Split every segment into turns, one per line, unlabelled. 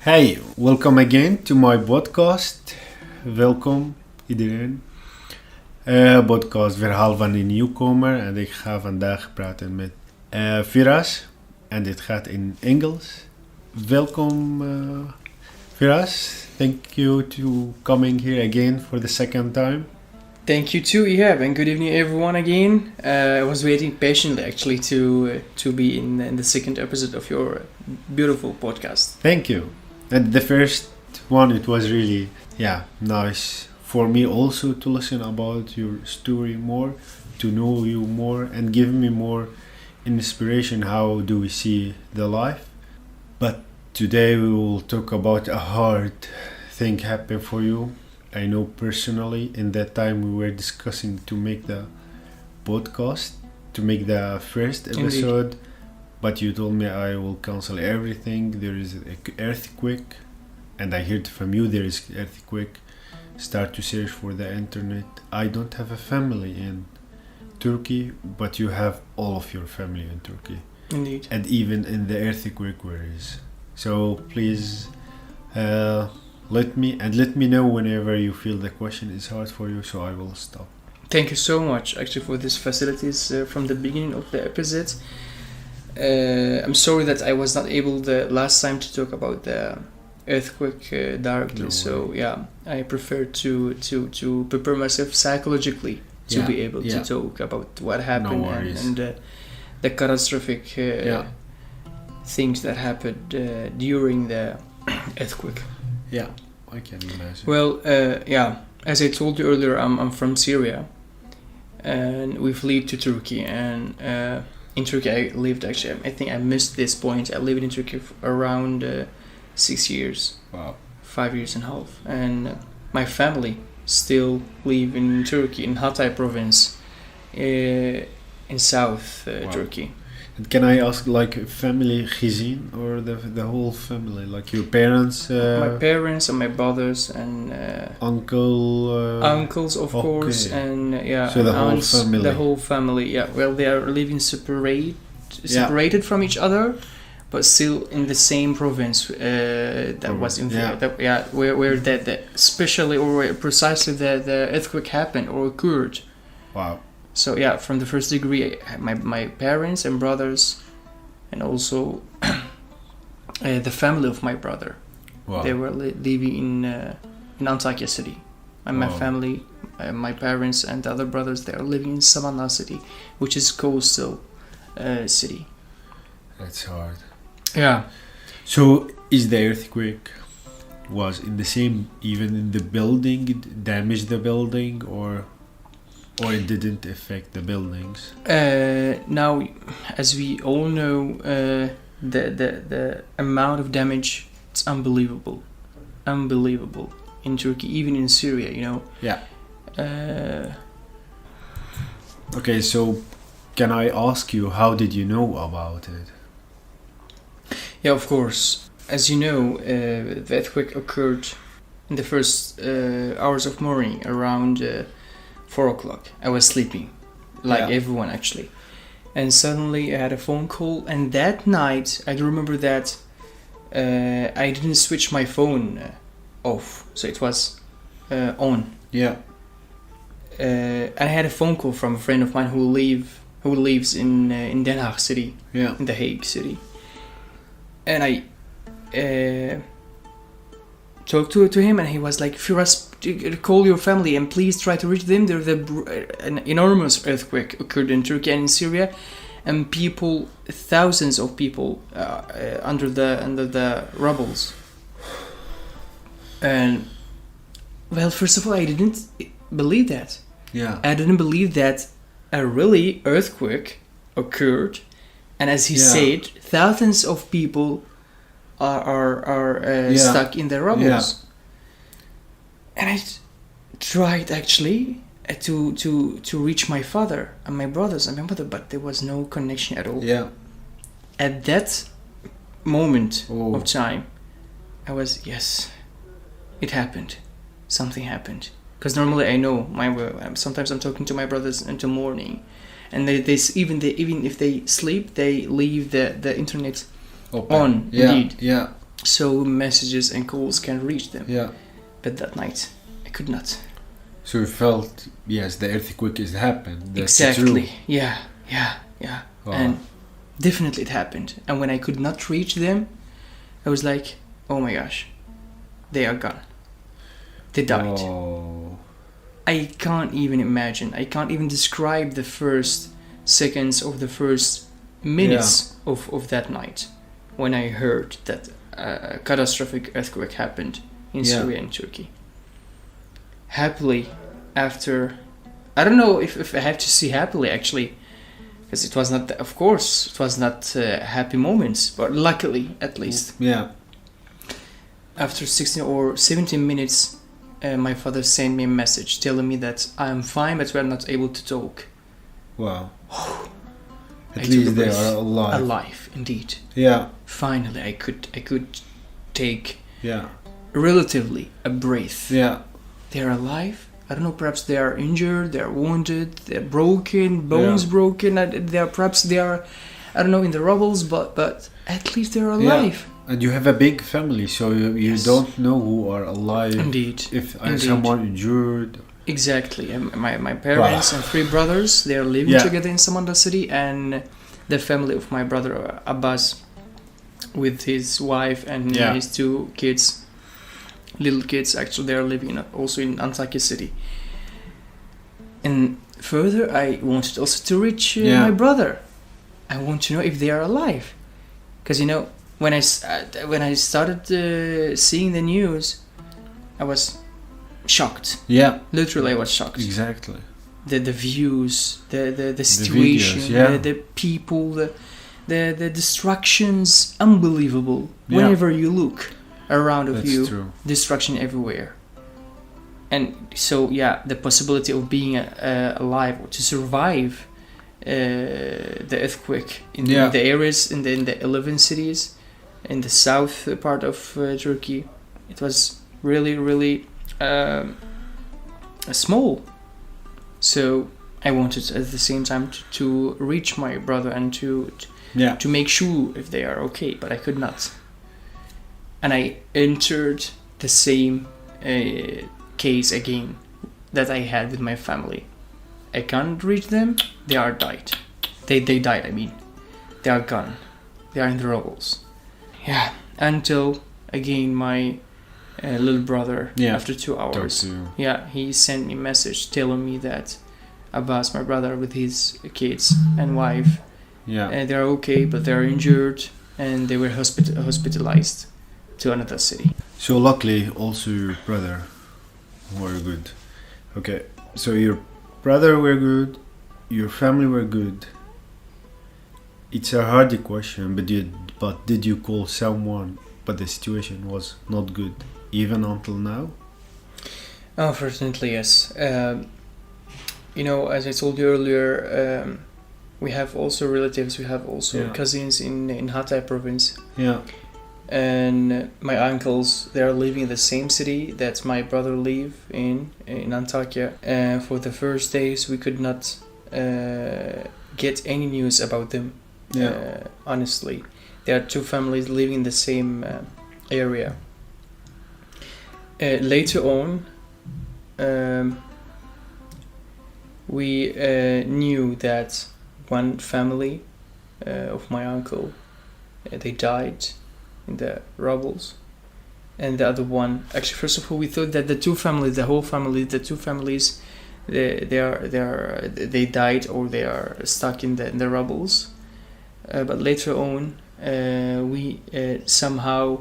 Hey, welcome again to my podcast. Welkom iedereen. Podcast verhaal van een nieuwkomer en ik ga vandaag praten met Firas en dit gaat in Engels. Welkom Firas. Thank you to coming here again for the second time.
Thank you too, Ihab, and good evening everyone again. I was waiting patiently actually to be in the second episode of your beautiful podcast.
Thank you. And the first one, it was really nice for me also to listen about your story more, to know you more and give me more inspiration how do we see the life. But today we will talk about a hard thing happen for you. I know personally in that time we were discussing to make the podcast, to make the first episode.
Indeed.
But you told me I will cancel everything. There is an earthquake, and I heard from you there is earthquake. Start to search for the internet. I don't have a family in Turkey, but you have all of your family in Turkey.
Indeed.
And even in the earthquake where is. So please let me know whenever you feel the question is hard for you, so I will stop.
Thank you so much actually for these facilities from the beginning of the episode. I'm sorry that I was not able the last time to talk about the earthquake directly.
No
So
worry.
yeah, I prefer to prepare myself psychologically to be able to talk about what happened
worries.
and the catastrophic things that happened during the earthquake.
Yeah, I can imagine.
Well, as I told you earlier, I'm from Syria, and we fled to Turkey. And in Turkey, I lived actually. I think I missed this point. I lived in Turkey for around 6 years,
Wow.
5 years and a half, and my family still live in Turkey, in Hatay province, in South
Wow.
Turkey.
And can I ask, like, family gezin or the whole family, like your parents,
My parents and my brothers and
uncle,
uncles, of
okay.
course, and
So the whole
aunts,
family.
The whole family, yeah. Well, they are living separated from each other, but still in the same province that was in where especially or where precisely the earthquake happened or occurred.
Wow.
So yeah, from the first degree, my parents and brothers, and also the family of my brother.
Wow.
They were living in Antakya city, and my
Wow.
family, my parents and the other brothers, they are living in Savannah city, which is coastal city.
That's hard.
Yeah.
So is the earthquake was in the same, even in the building, it damaged the building, or it didn't affect the buildings?
Now, as we all know, the amount of damage, it's unbelievable in Turkey, even in Syria, you know.
Yeah. Okay, so can I ask you, how did you know about it?
Yeah, of course. As you know, the earthquake occurred in the first hours of morning, around 4 o'clock. I was sleeping, like everyone actually. And suddenly I had a phone call, and that night I remember that I didn't switch my phone off, so it was on.
Yeah.
I had a phone call from a friend of mine who lives in Den Haag city,
Yeah.
in the Hague city, and I talked to him, and he was like, "Firas, call your family and please try to reach them. There's an enormous earthquake occurred in Turkey and in Syria, and thousands of people under the rubbles." And well, first of all, I didn't believe that.
Yeah.
I didn't believe that a really earthquake occurred, and as he said, thousands of people are stuck in the rubbles.
Yeah.
And I tried actually to reach my father and my brothers and my mother, but there was no connection at all.
Yeah.
At that moment
Oh.
of time, I was, yes, it happened. Something happened. Because normally I know sometimes I'm talking to my brothers until morning, and they even if they sleep, they leave the internet
Open.
on.
Yeah.
Indeed.
Yeah.
so messages and calls can reach them.
Yeah.
But that night, I could not.
So you felt, yes, the earthquake has happened. That's
Exactly.
true.
Yeah.
Wow.
And definitely it happened. And when I could not reach them, I was like, oh my gosh, they are gone. They died.
Oh.
I can't even imagine. I can't even describe the first seconds of the first minutes of that night when I heard that a catastrophic earthquake happened in Syria and Turkey. Happily, after, I don't know if I have to say happily actually, because it was not, of course, it was not happy moments, but luckily at least.
Yeah.
After 16 or 17 minutes, my father sent me a message telling me that I'm fine, but we're not able to talk.
Wow. At
I
least
took a
they
breath.
are alive.
Alive, indeed.
Yeah.
Finally, I could take
Yeah.
relatively a breath.
Yeah.
They're alive. I don't know. Perhaps they are injured. They are wounded. They're broken. Bones broken. Perhaps they are. I don't know, in the rubbles. But at least they're alive.
And you have a big family, so you don't know who are alive.
Indeed.
If
Indeed.
someone injured.
Exactly. And my parents and 3 brothers, they are living together in Samandar city, and the family of my brother Abbas, with his wife and his 2 kids, little kids. Actually, they are living also in Antakya city. And further, I wanted also to reach my brother. I want to know if they are alive, because when I started seeing the news, I was shocked.
Yeah.
Literally, I was shocked.
Exactly.
The views, the situation,
videos,
the people, the destructions, unbelievable. Whenever you look around of you,
true.
Destruction everywhere. And so the possibility of being alive or to survive the earthquake in the areas in the 11 cities in the south part of Turkey, it was really, really small. So I wanted at the same time to reach my brother and to make sure if they are okay, but I could not. And I entered the same case again that I had with my family. I can't reach them. They are died. They died. I mean, they are gone. They are in the rubbles. Yeah. Until again my little brother. After 2 hours. He sent me a message telling me that Abbas, my brother, with his kids and wife, they are okay, but they are injured, and they were hospitalized to another city.
So luckily, also your brother were good. Okay, so your brother were good, your family were good. It's a hard question, but did you call someone? But the situation was not good, even until now.
Unfortunately, yes. As I told you earlier, we have also relatives. We have also cousins in Hatay province.
Yeah.
And my uncles, they are living in the same city that my brother live in Antakya. For the first days, we could not get any news about them. Honestly, there are 2 families living in the same area. Later on, we knew that one family of my uncle, they died in the rubbles, and the other one, actually, first of all, we thought that the 2 families, they died or they are stuck in the rubbles. But later on, we somehow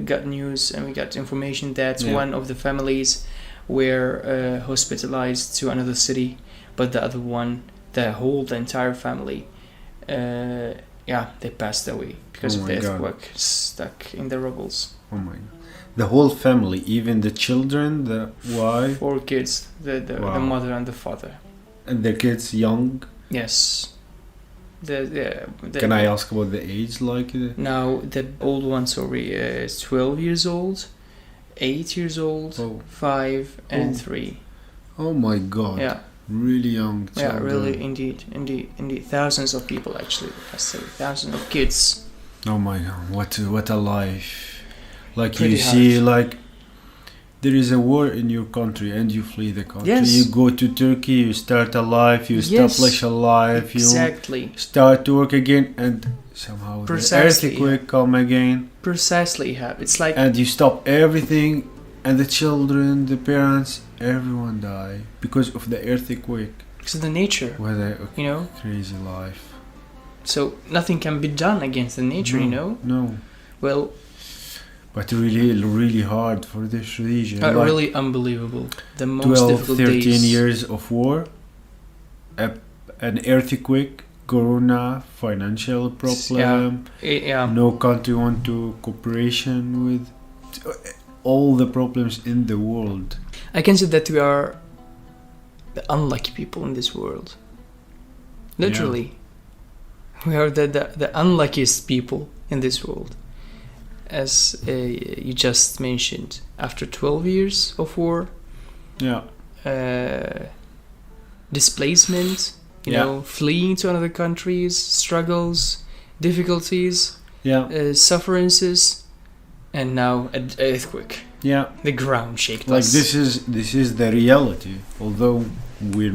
got news and we got information that one of the families were hospitalized to another city, but the other one, the entire family, they passed away because of the earthquake, stuck in the rubbles.
Oh my God. The whole family, even the children, the wife?
4 kids, the mother and the father.
And the kids young?
Yes.
Can I ask about the age?
Now, the old one, is 12 years old, 8 years old, 5 and 3.
Oh my God.
Yeah.
Really young children.
Yeah, really, indeed. Thousands of people, actually. I say thousands of kids.
Oh my God, what a life. Like
Pretty
you see,
hard.
like there is a war in your country and you flee the country.
Yes.
You go to Turkey, you start a life, you establish a life,
Exactly.
you start to work again, and somehow
Precisely,
the earthquake come again,
Precisely, Ihab. It's like
and you stop everything, and the children, the parents, everyone die because of the earthquake.
it's the nature,
What a
you know.
crazy life.
So nothing can be done against the nature, you know.
No.
Well,
But really hard for this region. Like
really unbelievable. The most
12,
difficult
13
days.
years of war, an earthquake, corona, financial problem,
Yeah.
no country want to cooperation with, all the problems in the world.
I can say that we are the unlucky people in this world. Literally. We are the unluckiest people in this world. As you just mentioned, after 12 years of war,
Yeah.
displacement, you
Yeah.
know, fleeing to other countries, struggles, difficulties,
Yeah.
sufferances, and now an earthquake.
Yeah.
The ground shaked
Like
us.
this is the reality. Although we're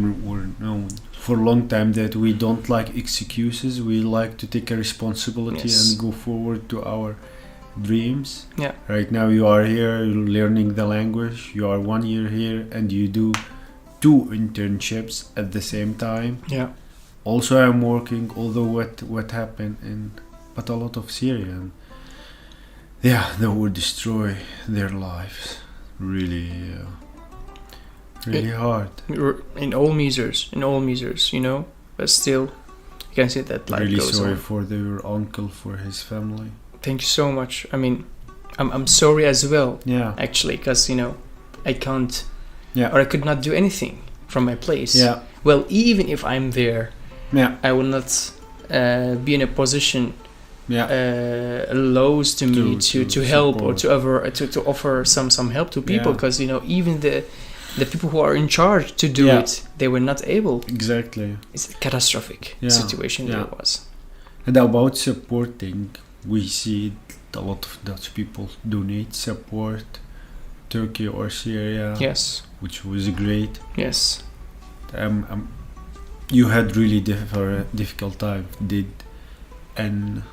known for a long time that we don't like excuses, we like to take a responsibility
Yes.
and go forward to our dreams.
Yeah.
Right now you are here learning the language. You are 1 year here and you do 2 internships at the same time.
Yeah.
Also I'm working, although what happened in but a lot of Syrian, they would destroy their lives. Really hard.
In all measures, you know, but still, you can see that life
Really
goes
sorry
on.
for your uncle, for his family.
Thank you so much. I mean, I'm sorry as well,
Yeah.
actually, because, you know, I can't,
Yeah.
or I could not do anything from my place.
Yeah.
Well, even if I'm there,
Yeah.
I will not be in a position
Yeah.
allows to me to help or
support.
to offer some help to people,
Yeah.
because, you know, even the people who are in charge to do
Yeah.
it, they were not able.
Exactly.
It's a catastrophic
Yeah.
situation
Yeah.
there was.
And about supporting, we see a lot of Dutch people donate support Turkey or Syria,
Yes.
which was great.
Yes.
You had really difficult time. Did an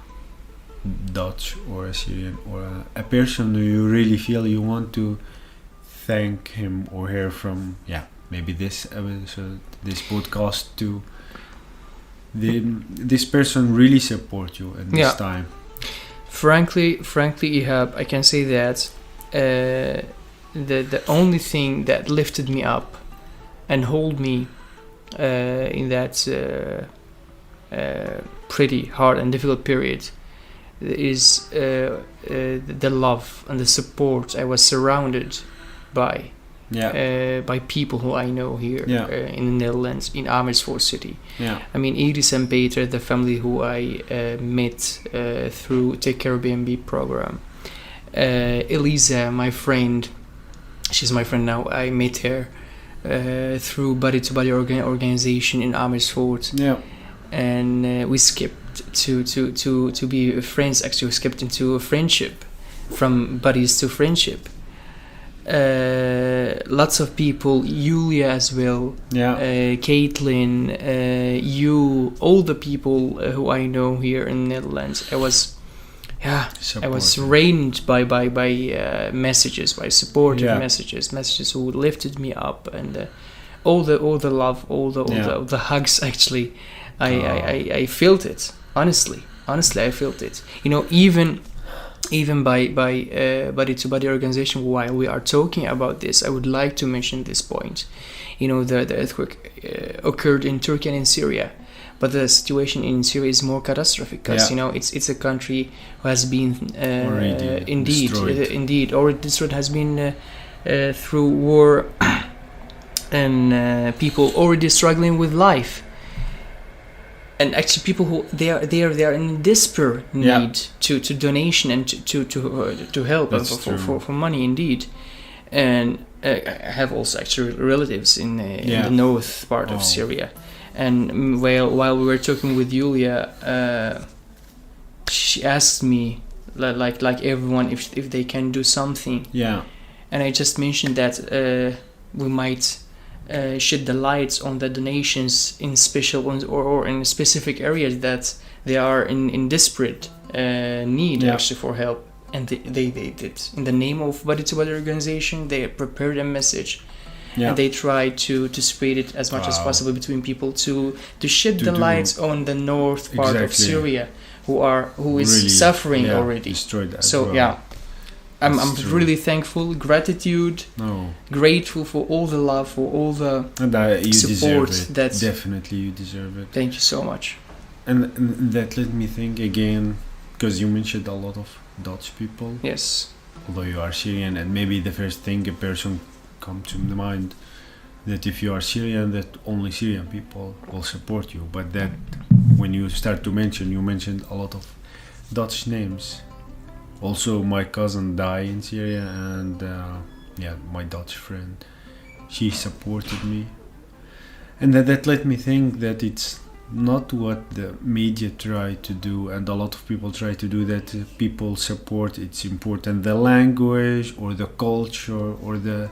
Dutch or a Syrian or a person who you really feel you want to thank him or her from, maybe this episode, this podcast, to this person really support you in this time?
Frankly, Ihab, I can say that the only thing that lifted me up and hold me in that pretty hard and difficult period is the love and the support I was surrounded by. By people who I know here in the Netherlands, in Amersfoort city. I mean, Iris and Peter, the family who I met through Take Care BNB program. Elisa, my friend, she's my friend now. I met her through Body to Body organization in Amersfoort. And we skipped to be friends. Actually, we skipped into a friendship, from buddies to friendship. Lots of people, Julia as well, Caitlin, you, all the people who I know here in the Netherlands. I was rained by messages, by supportive messages who lifted me up, and all the love, all the hugs. Actually, I felt it. Honestly, I felt it. You know, even by Body to Body organization, while we are talking about this, I would like to mention this point. You know, the earthquake occurred in Turkey and in Syria, but the situation in Syria is more catastrophic, because you know, it's a country who has been indeed already destroyed, has been through war, and people already struggling with life. And actually, people who they are in desperate need to donation and to help for money, indeed. And I have also actually relatives in the north part of Syria. And while we were talking with Julia, she asked me like everyone, if they can do something.
Yeah.
And I just mentioned that we might shed the lights on the donations in special ones or in specific areas that they are in desperate need actually for help. And they did. In the name of Body to Body organization, they prepared a message.
Yeah.
And they try to spread it as much as possible between people to shed the lights on the north part of Syria who is really suffering already.
Destroyed as
so
well.
yeah, I'm really thankful, grateful for all the love, for all the support. That
definitely you deserve it.
Thank you so much.
And that let me think again, because you mentioned a lot of Dutch people.
Yes.
Although you are Syrian, and maybe the first thing a person come to the mind that if you are Syrian, that only Syrian people will support you. But that when you start to mention, you mentioned a lot of Dutch names. Also, my cousin died in Syria, and my Dutch friend, she supported me, and that let me think that it's not what the media try to do, and a lot of people try to do, that people support. It's important, the language or the culture or the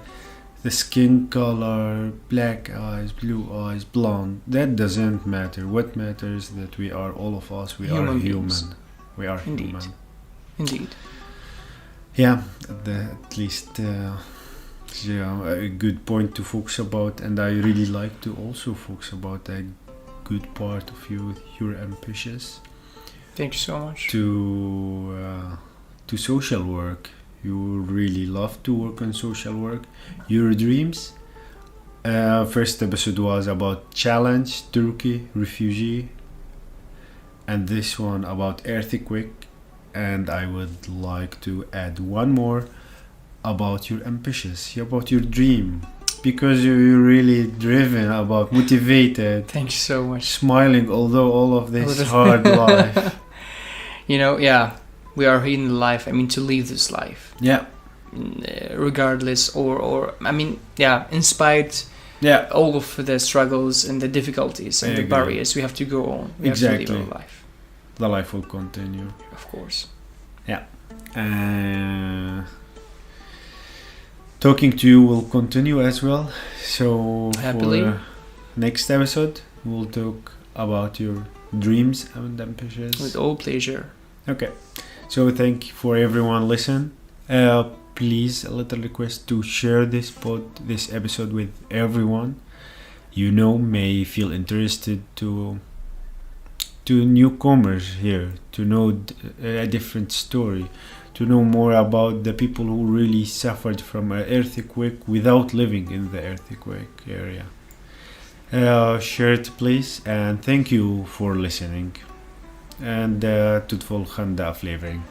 skin color, black eyes, blue eyes, blonde, that doesn't matter. What matters that we are, all of us, we are human. We are human.
Indeed.
Yeah, at least a good point to focus about, and I really like to also focus about a good part of you. You're ambitious.
Thank you so much.
To social work. You really love to work on social work. Your dreams. First episode was about challenge, Turkey, refugee, and this one about earthquake. And I would like to add one more about your ambitious, about your dream, because you're really driven, about motivated.
Thank you so much.
Smiling, although all of this hard life.
We are in life. I mean, to live this life.
Yeah.
Regardless, in spite all of the struggles and the difficulties and the barriers, we have to go on. We have to live our life.
The life will continue.
Of course.
Yeah. Talking to you will continue as well. So
happily,
for next episode, we'll talk about your dreams and ambitions.
With all pleasure.
Okay. So thank you for everyone listen. Please, a little request to share this episode with everyone may feel interested to newcomers here, to know a different story, to know more about the people who really suffered from an earthquake without living in the earthquake area. Share it please, and thank you for listening. And tot volgende aflevering.